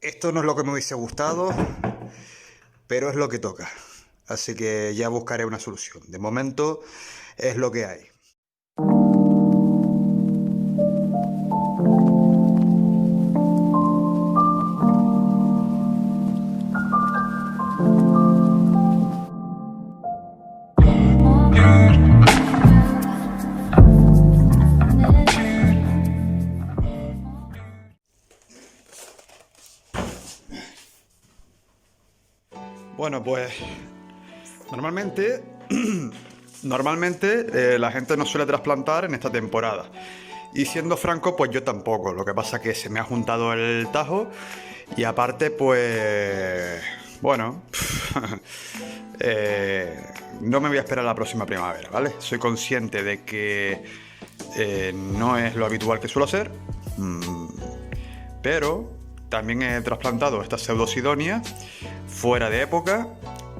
Esto no es lo que me hubiese gustado, pero es lo que toca. Así que ya buscaré una solución. De momento es lo que hay. Bueno, pues normalmente, la gente no suele trasplantar en esta temporada. Y siendo franco, pues yo tampoco. Lo que pasa es que se me ha juntado el tajo y aparte, pues, bueno, no me voy a esperar a la próxima primavera, ¿vale? Soy consciente de que no es lo habitual que suelo hacer, pero también he trasplantado esta pseudosidonia fuera de época.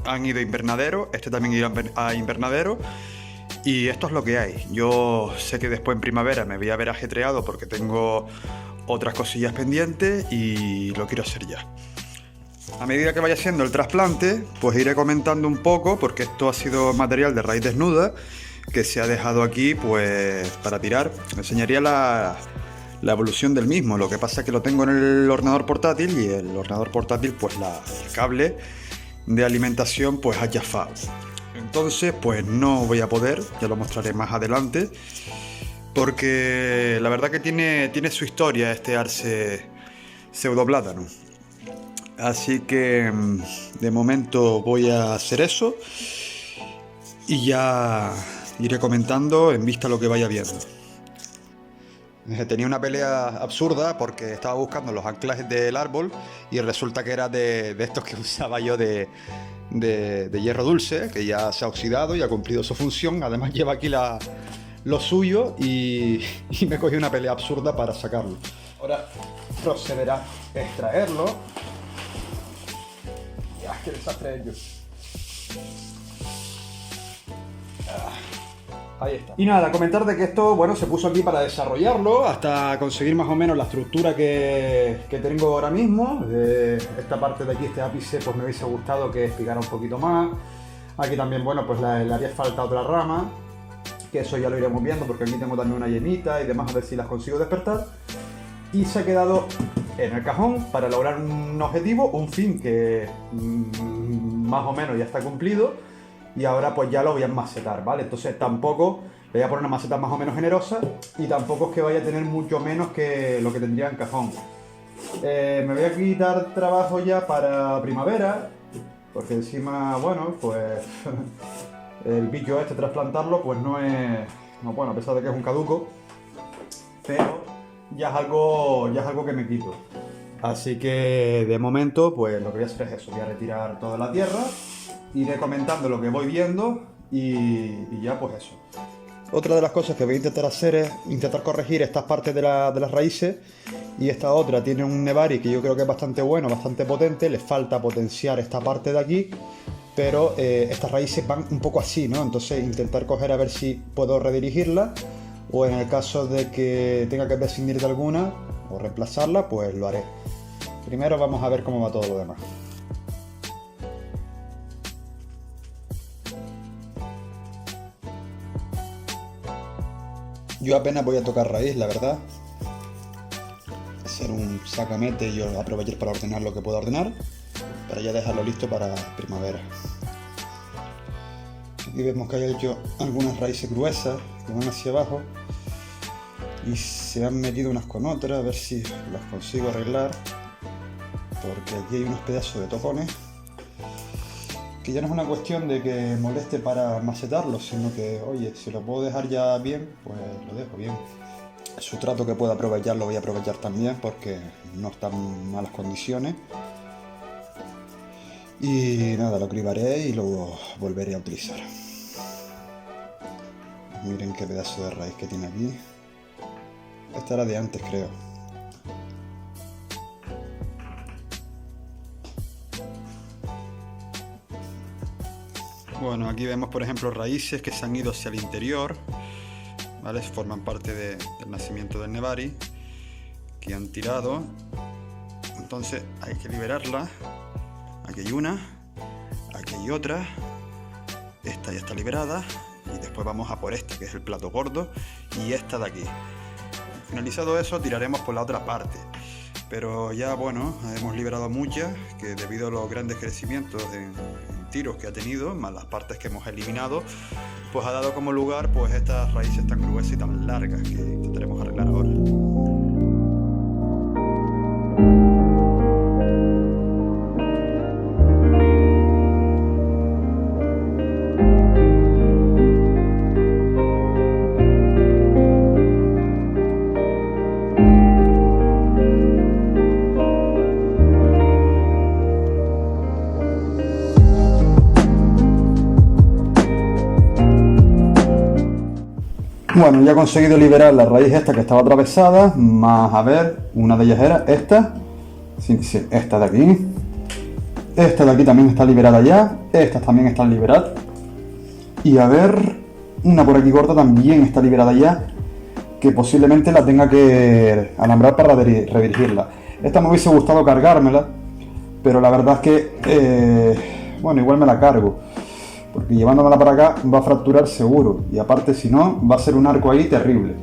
Han ido a invernadero, este también irá a invernadero. Y esto es lo que hay. Yo sé que después en primavera me voy a ver ajetreado porque tengo otras cosillas pendientes y lo quiero hacer ya. A medida que vaya haciendo el trasplante, pues iré comentando un poco, porque esto ha sido material de raíz desnuda que se ha dejado aquí pues para tirar. Enseñaría la evolución del mismo. Lo que pasa es que lo tengo en el ordenador portátil y el ordenador portátil pues el cable de alimentación pues ha chafado. Entonces pues no voy a poder, ya lo mostraré más adelante, porque la verdad que tiene su historia este arce pseudoplátano. Así que de momento voy a hacer eso y ya iré comentando en vista a lo que vaya viendo. Tenía una pelea absurda porque estaba buscando los anclajes del árbol y resulta que era de estos que usaba yo de hierro dulce, que ya se ha oxidado y ha cumplido su función. Además lleva aquí lo suyo y me cogí una pelea absurda para sacarlo. Ahora procederá a extraerlo. Ya, qué desastre es yo. Ahí está. Y nada, comentar de que esto, bueno, se puso aquí para desarrollarlo hasta conseguir más o menos la estructura que tengo ahora mismo. Esta parte de aquí, este ápice, pues me hubiese gustado que explicara un poquito más. Aquí también, bueno, pues le haría falta otra rama, que eso ya lo iremos viendo porque aquí tengo también una llenita y demás, a ver si las consigo despertar. Y se ha quedado en el cajón para lograr un objetivo, un fin que más o menos ya está cumplido. Y ahora pues ya lo voy a macetar, ¿vale? Entonces tampoco le voy a poner una maceta más o menos generosa y tampoco es que vaya a tener mucho menos que lo que tendría en cajón. Me voy a quitar trabajo ya para primavera, porque encima, bueno, pues el bicho este trasplantarlo pues no es... No, bueno, a pesar de que es un caduco, pero ya es algo que me quito. Así que de momento pues lo que voy a hacer es eso, voy a retirar toda la tierra. Iré comentando lo que voy viendo y ya pues eso. Otra de las cosas que voy a intentar hacer es intentar corregir estas partes de las raíces, y esta otra tiene un Nebari que yo creo que es bastante bueno, bastante potente. Le falta potenciar esta parte de aquí, pero estas raíces van un poco así, ¿no? Entonces intentar coger a ver si puedo redirigirla, o en el caso de que tenga que prescindir de alguna o reemplazarla, pues lo haré. Primero vamos a ver cómo va todo lo demás. Yo apenas voy a tocar raíz, la verdad. Hacer un sacamete y yo aprovechar para ordenar lo que pueda ordenar, para ya dejarlo listo para primavera. Aquí vemos que hay hecho algunas raíces gruesas que van hacia abajo y se han metido unas con otras, a ver si las consigo arreglar, porque aquí hay unos pedazos de topones que ya no es una cuestión de que moleste para macetarlo, sino que, oye, si lo puedo dejar ya bien, pues lo dejo bien. El sustrato que pueda aprovechar lo voy a aprovechar también, porque no está en malas condiciones. Y nada, lo cribaré y lo volveré a utilizar. Miren qué pedazo de raíz que tiene aquí. Esta era de antes, creo. Bueno, aquí vemos por ejemplo raíces que se han ido hacia el interior, ¿vale? Forman parte del nacimiento del Nebari, que han tirado. Entonces hay que liberarla. Aquí hay una, aquí hay otra, esta ya está liberada y después vamos a por este que es el plato gordo y esta de aquí. Finalizado eso tiraremos por la otra parte, pero ya bueno, hemos liberado muchas que debido a los grandes crecimientos en tiros que ha tenido, más las partes que hemos eliminado, pues ha dado como lugar pues estas raíces tan gruesas y tan largas que intentaremos arreglar ahora. Bueno, ya he conseguido liberar la raíz esta que estaba atravesada, más a ver, una de ellas era esta, sí, esta de aquí, esta de aquí también está liberada ya, estas también están liberadas, y a ver, una por aquí gorda también está liberada ya, que posiblemente la tenga que alambrar para redirigirla. Esta me hubiese gustado cargármela, pero la verdad es que, bueno, igual me la cargo. Porque llevándomela para acá va a fracturar seguro y aparte si no va a ser un arco ahí terrible.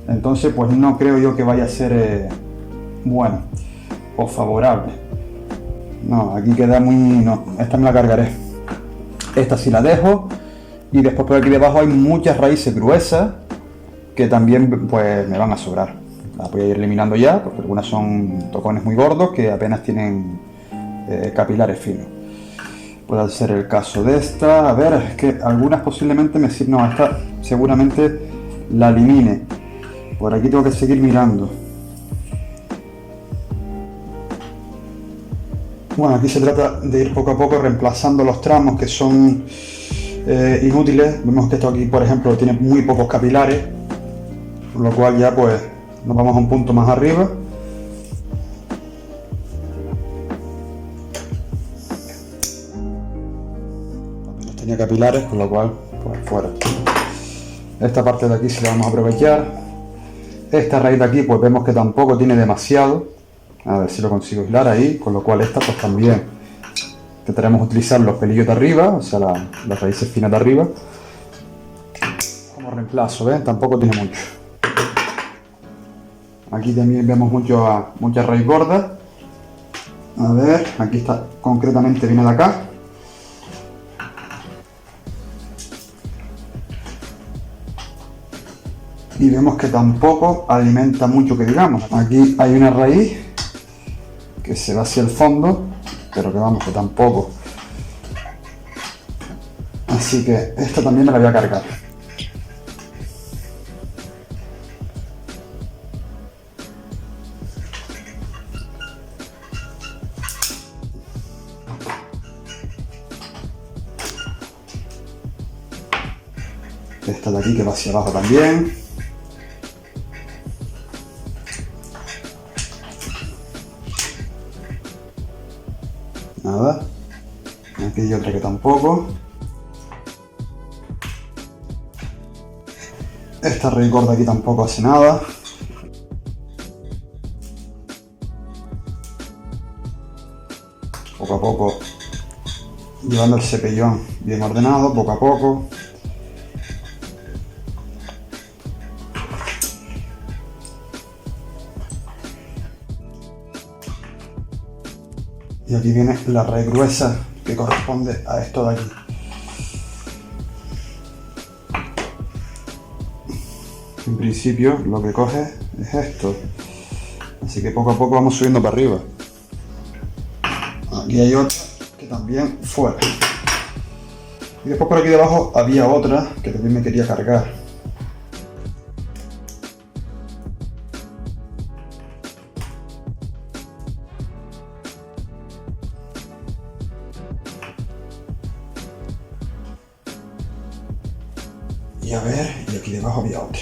Entonces pues no creo yo que vaya a ser bueno o favorable. No, aquí queda muy... no, esta me la cargaré. Esta sí la dejo y después por aquí debajo hay muchas raíces gruesas que también pues me van a sobrar. Las voy a ir eliminando ya porque algunas son tocones muy gordos que apenas tienen capilares finos. Puede ser el caso de esta. A ver, es que algunas posiblemente me sirven. No, esta seguramente la elimine. Por aquí tengo que seguir mirando. Bueno, aquí se trata de ir poco a poco reemplazando los tramos que son inútiles. Vemos que esto aquí, por ejemplo, tiene muy pocos capilares, por lo cual ya pues nos vamos a un punto más arriba. Tenía capilares, con lo cual pues fuera. Esta parte de aquí sí la vamos a aprovechar. Esta raíz de aquí pues vemos que tampoco tiene demasiado. A ver si lo consigo aislar ahí, con lo cual esta pues también intentaremos utilizar los pelillos de arriba, o sea las raíces finas de arriba como reemplazo, ¿ves? Tampoco tiene mucho. Aquí también vemos mucha raíz gorda. A ver, aquí está, concretamente viene de acá. Y vemos que tampoco alimenta mucho que digamos. Aquí hay una raíz que se va hacia el fondo, pero que vamos, que tampoco. Así que esta también me la voy a cargar. Esta de aquí que va hacia abajo también. Nada. Aquí hay otra que tampoco. Esta raíz gorda aquí tampoco hace nada. Poco a poco, llevando el cepillón bien ordenado, poco a poco. Y aquí viene la raíz gruesa que corresponde a esto de aquí. En principio lo que coge es esto. Así que poco a poco vamos subiendo para arriba. Aquí hay otra que también fuera. Y después por aquí debajo había otra que también me quería cargar. Y a ver, y aquí debajo había otra.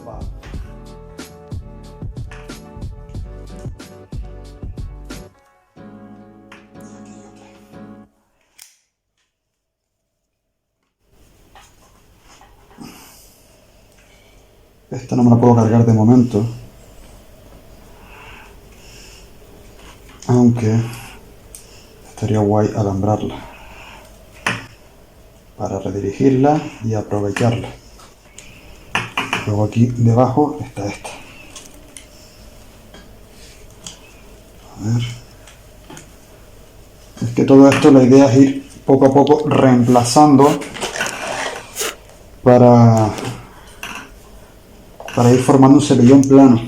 Opa. Esta no me la puedo cargar de momento. Aunque estaría guay alambrarla para redirigirla y aprovecharla. Luego aquí debajo está esta. A ver. Es que todo esto la idea es ir poco a poco reemplazando para ir formando un cepillón plano.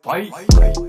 Fight.